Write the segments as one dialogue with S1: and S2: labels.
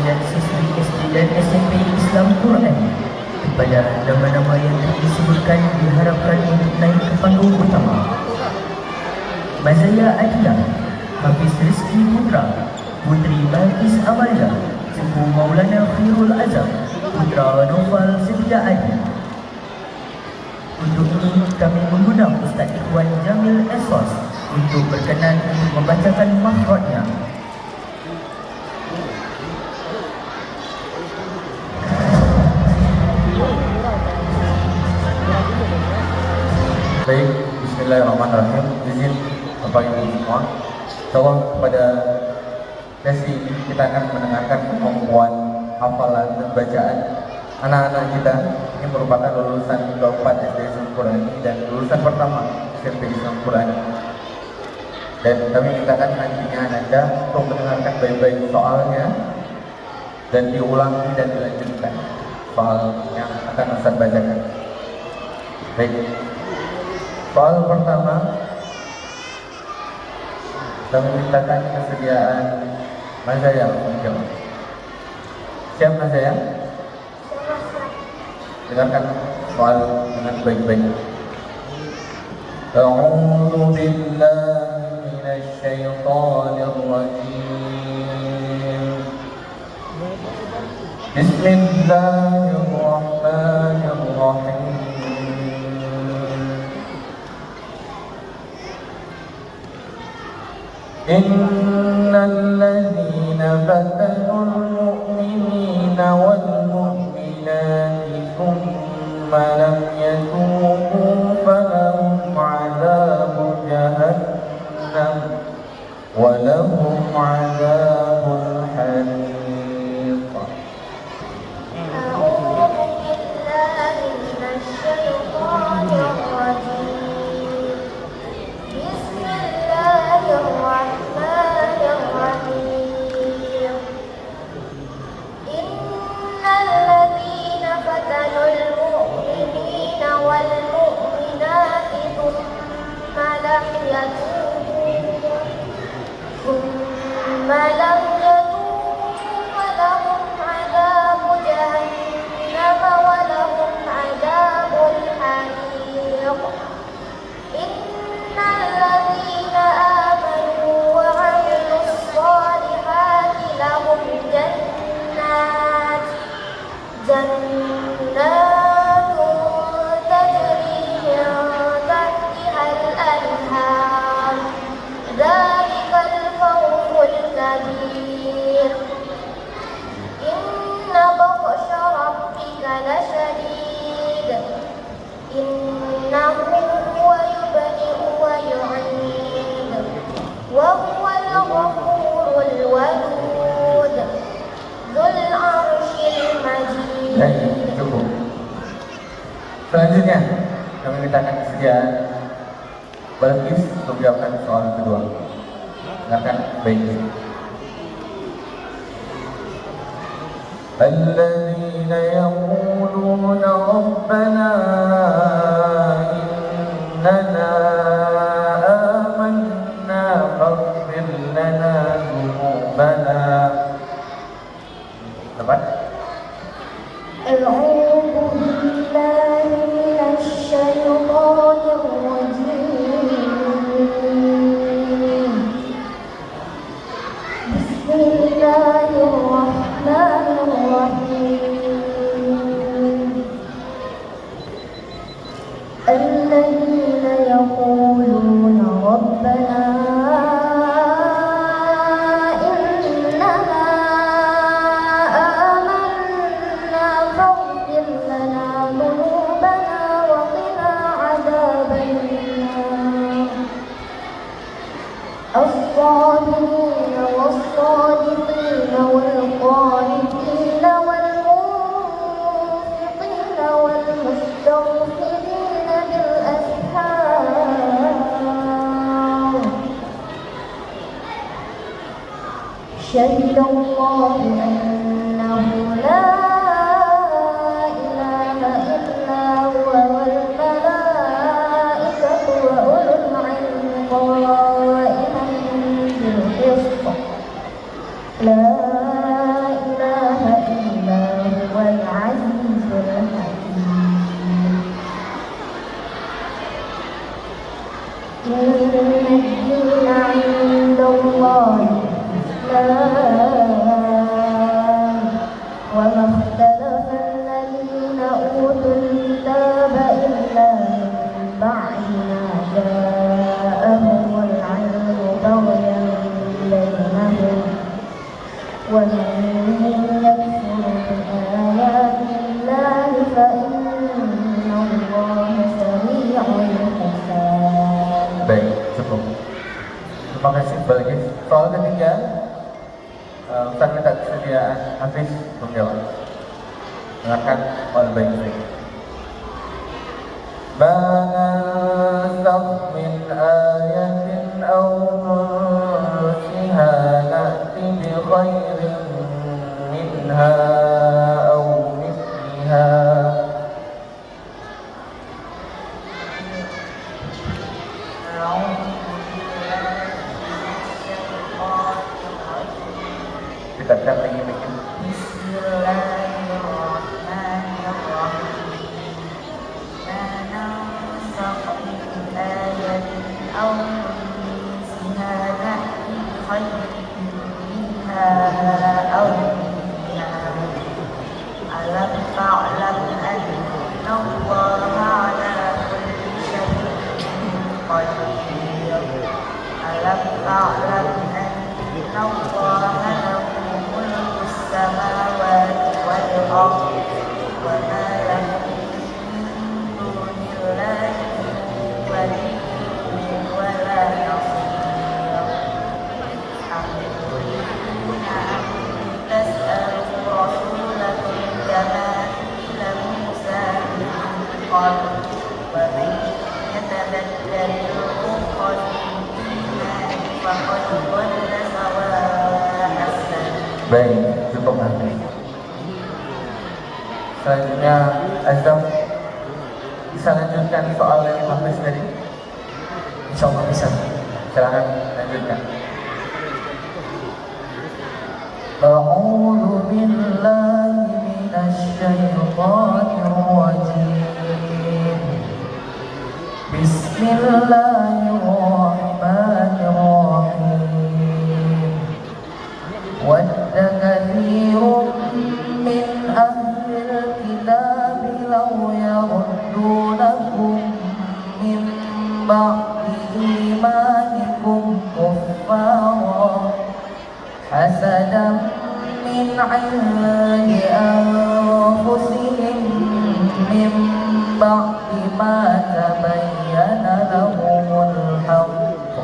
S1: dan siswi SD dan SMP Islam Quran. Kepada nama-nama yang disebutkan diharapkan untuk naik ke panggung utama. Mazaya Adiyah, Hafiz Rizki Putra, Putri Balkis Amalia, Sepuh Maulana Khairul Azam, Putra Noval Setia Adi. Untuk ini kami mengundang Ustaz Ikhwan Jamil Esos untuk berkenan untuk membacakan makhrajnya.
S2: Baik, bismillahirrahmanirrahim. Izin Bapak Ibu semua, tolong pada sesi ini kita akan mendengarkan kemampuan hafalan dan bacaan anak-anak kita. Ini merupakan lulusan keempat SD Islam Quran dan lulusan pertama SMP Islam Quran. Dan kami mintakan nantinya Anda untuk mendengarkan baik-baik soalnya dan diulangi dan dilanjutkan soal yang akan Ustaz bacakan. Baik, soal pertama kami mintakan kesediaan Mas Zaya menjawab. Siap Mas Zaya? Dengarkan soal dengan baik-baik. A'udzu billahi minasy syaithanir rajim. Bismillahirrahmanirrahim. Innal ladzina fatanul mu'minina wal mu'minati thumma lam yatubu falahum 'adzabu jahannam wa lahum 'adzabul hariq.
S3: A'udzu billahi minasy syaithanir rajim. Bismillahirrahmanirrahim. Innal ladzina fatanul mu'minina wal mu'minati thumma lam yatubu falahum 'adzabu jahannam wa lahum 'adzabul hariq. Innal ladzina amanu wa 'amilus shalihati lahum jannatun tajri min tahtihal anhar. Dzalikal fawzul kabir. Inna batsha rabbika lasyadid. Innahu huwa yubdi'u wa yu'id wa huwal ghafurul wadud dzul 'arsyil majid.
S2: Baik, cukup. Selanjutnya kami mintakan kesediaan Balkis untuk menjawabkan soal kedua. Dengarkan baik-baik. الذين يقولون ربنا إننا آمنا فاغفر لنا ذنوبنا. Tepat?
S3: A'udzu billahi minasy syaithanir rajim. Bismillahirrahmanirrahim. Alladzina yaquluna rabbana innana amanna faghfir lana dhunubana wa qina 'adzabannar. الصابرين والصادقين والقانتين والمنفقين والمستغفرين بالأسحار. شهد الله أنه لا إله إلا هو والملائكة وأولو العلم قائما بالقسط. لا إله ومن يكفر بآيات الله فإن الله سريع الحساب.
S2: Baik, cukup. Terima kasih Balkis. Soal ketiga, Ustaz minta kesediaan Hafiz menjawab. Dengarkan soal baik-baik. Ma nansakh min ayatin aw nunsiha na'ti bi khairin minha aw mithliha. Kita lagi bikin.
S4: ألم تعلم أن الله على كل شيء قدير ألم تعلم أن الله له ملك السماوات والأرض وما لكم من دون الله من ولي ولا نصير أم تريدون أن تسألوا رسولكم كما سئل موسى من قبل ومن يتبدل الكفر بالإيمان فقد ضل سواء السبيل.
S2: Baik, cukup nanti. Selanjutnya Azam bisa lanjutkan soal yang Hafiz tadi.
S1: Insyaallah bisa.
S2: Silakan lanjutkan.
S1: أعوذ بالله من الشيطان الرجيم بسم الله الرحمن الرحيم ود كثير من أهل الكتاب لو يردونكم من بعد إيمانكم كفارا حسدا من عند أنفسهم من بعد ما تبين لهم الحق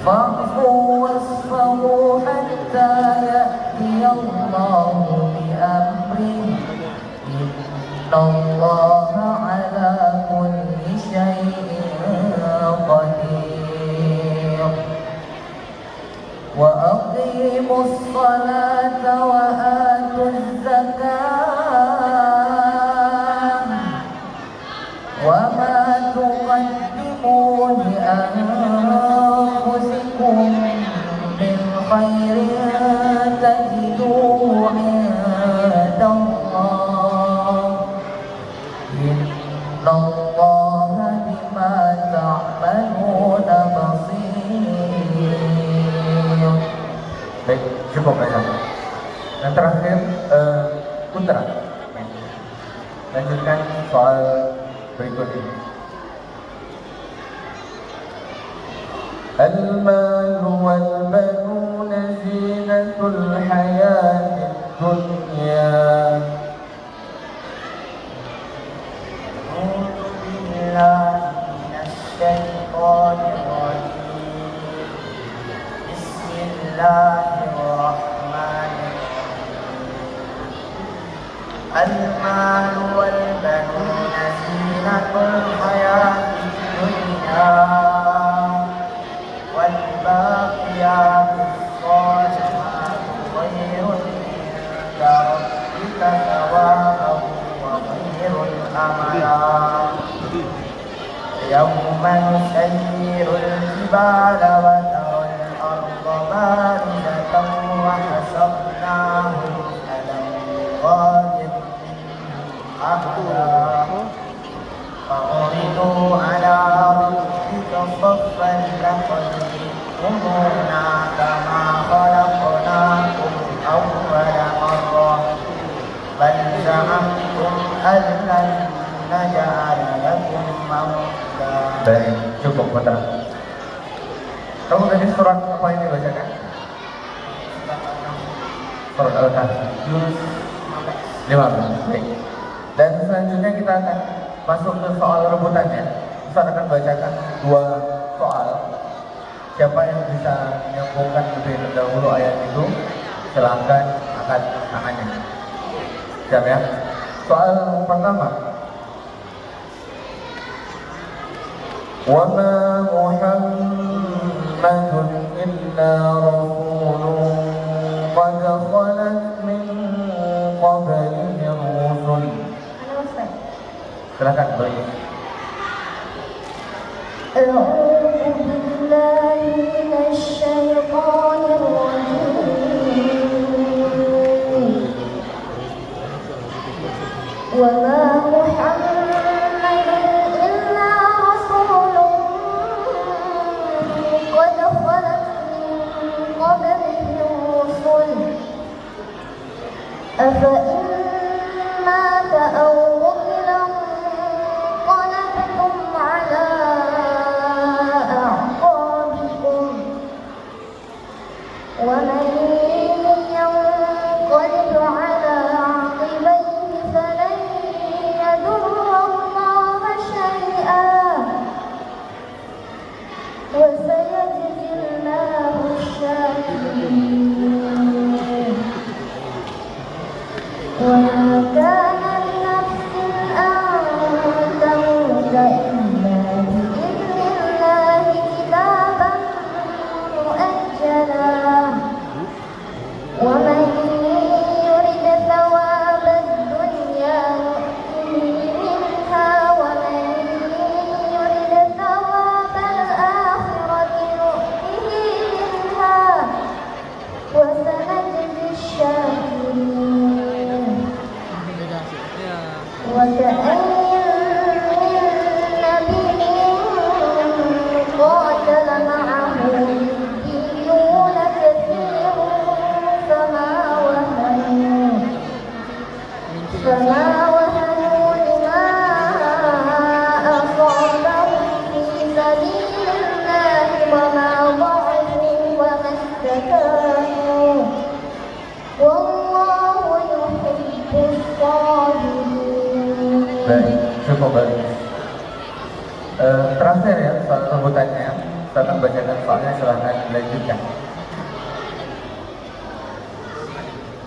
S1: فاعفوا واصفحوا حتى يأتي الله بأمره إن الله على كل شيء قدير وأقيموا الصلاة وآتوا الزكاة وما تقدموا لأنفسكم من خير تجدوه عند الله إن الله بما تعملون بصير.
S2: Baik, cukup Azam. Yang terakhir, Putra. Lanjutkan soal berikut ini. المال والبنون زينة الحياة الدنيا.
S4: أعوذ بالله من الشيطان الرجيم بسم الله الرحمن الرحيم المال والبنون زينة الحياة الدنيا والباقيات الصالحات خير عند ربك ثوابا وخير أملا يوم نسير الجبال وترى الأرض بارزة وحشرناهم فلم نغادر منهم أحدا فعرضوا على ربك صفا لقد جئتمونا كما خلقناكم أول مرة بل زعمتم أن لن نجعل لكم موعدا.
S2: Baik, cukup Putra. Kamu tadi surat apa ini bacakan? Surat Al-Kahfi juz 15. Baik. Dan selanjutnya kita akan masuk ke soal rebutannya. Ustaz akan bacakan 2 soal. Siapa yang bisa menyambungkan lebih dahulu ayat itu, silahkan angkat tangannya. Siap ya? Soal pertama. Wa ma Muhammadun illa rasulun qad khalat min qablihi rusul. Silakan beri.
S3: أعوذ بالله من الشيطان الرجيم وما محمد إلا رسول قد خلت من قبله الرسل أفإن مات أو قتل انقلبتم على أعقابكم ومن ينقلب على عقبيه فلن يضر الله شيئا وسيجزي الله الشاكرين وما كان لنفس أن تموت إلا بإذن الله كتابا مؤجلا ومن يرد ثواب الدنيا نؤته منها ومن يرد ثواب الآخرة نؤته منها وسنجزي الشاكرين وكأين من نبي قاتل معه ربيون كثير فما وهنوا لما أصابهم في سبيل الله وما ضعفوا وما استكانوا والله يحب الصابرين.
S2: Baik, cukup bagus. Terakhir ya soal rebutannya, saya akan bacakan soalnya, silahkan dilanjutkan.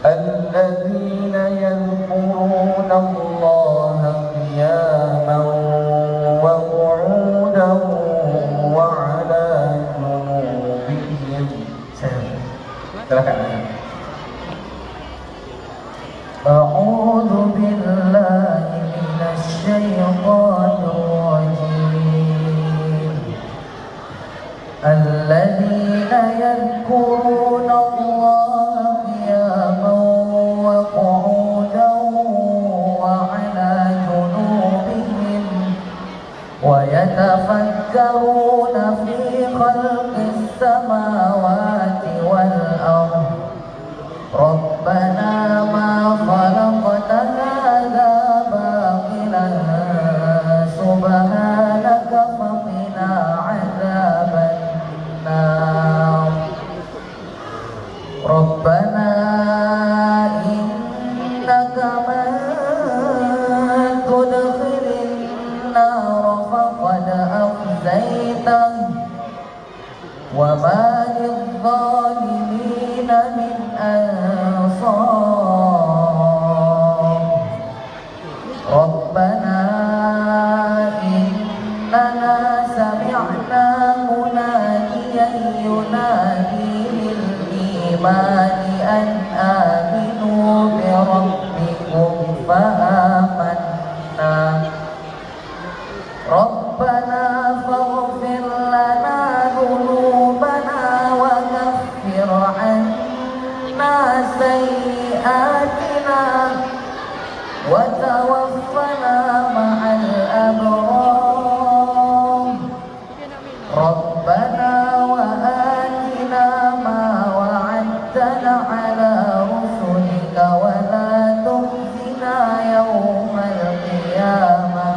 S2: الذين يذكرون الله قياما وقعودا وعلى جنوبهم. Silakan.
S1: أعوذ بالله من الشيطان الرجيم الذين يذكرون الله قياما وقعودا وعلى جنوبهم ويتفكرون في خلق السماوات والأرض ربنا ما خلقت هذا باطلا سبحانك فقنا عذاب النار ربنا إنك من تدخل النار فقد أخزيته وما للظالمين من أنصار ربنا إننا سمعنا مناديا ينادي للإيمان أن آمنوا بربكم فآمنا ربنا فاغفر لنا ذنوبنا وكفر عنا سيئاتنا وتوفنا مع الأبرار ربنا وآتنا ما وعدتنا على رسلك ولا تخزنا يوم القيامة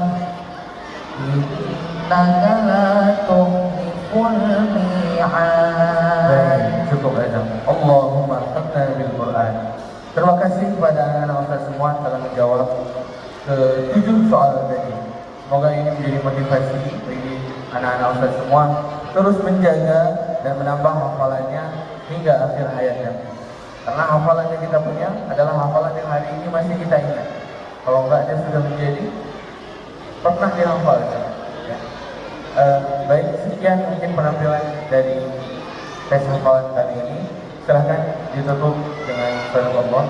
S1: إنك لا تخلف الميعاد.
S2: Baik, cukup aja. Allahumma Arifna bil Quran. Terima kasih kepada anak-anak Ustaz semua telah menjawab ke 7 soal tadi. Semoga ini menjadi motivasi bagi anak-anak Ustaz semua terus menjaga dan menambah hafalannya hingga akhir hayatnya. Karena hafalan yang kita punya adalah hafalan yang hari ini masih kita ingat. Kalau enggak dia sudah menjadi pernah dihafal. Ya. Baik, sekian mungkin penampilan dari tes hafalan kali ini. Silahkan ditutup dengan sadaqallah.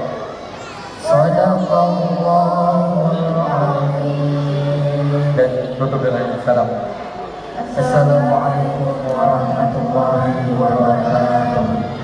S1: Sadaqallahul azim.
S2: Dan tutup dengan salam.
S1: Assalamualaikum warahmatullahi wabarakatuh.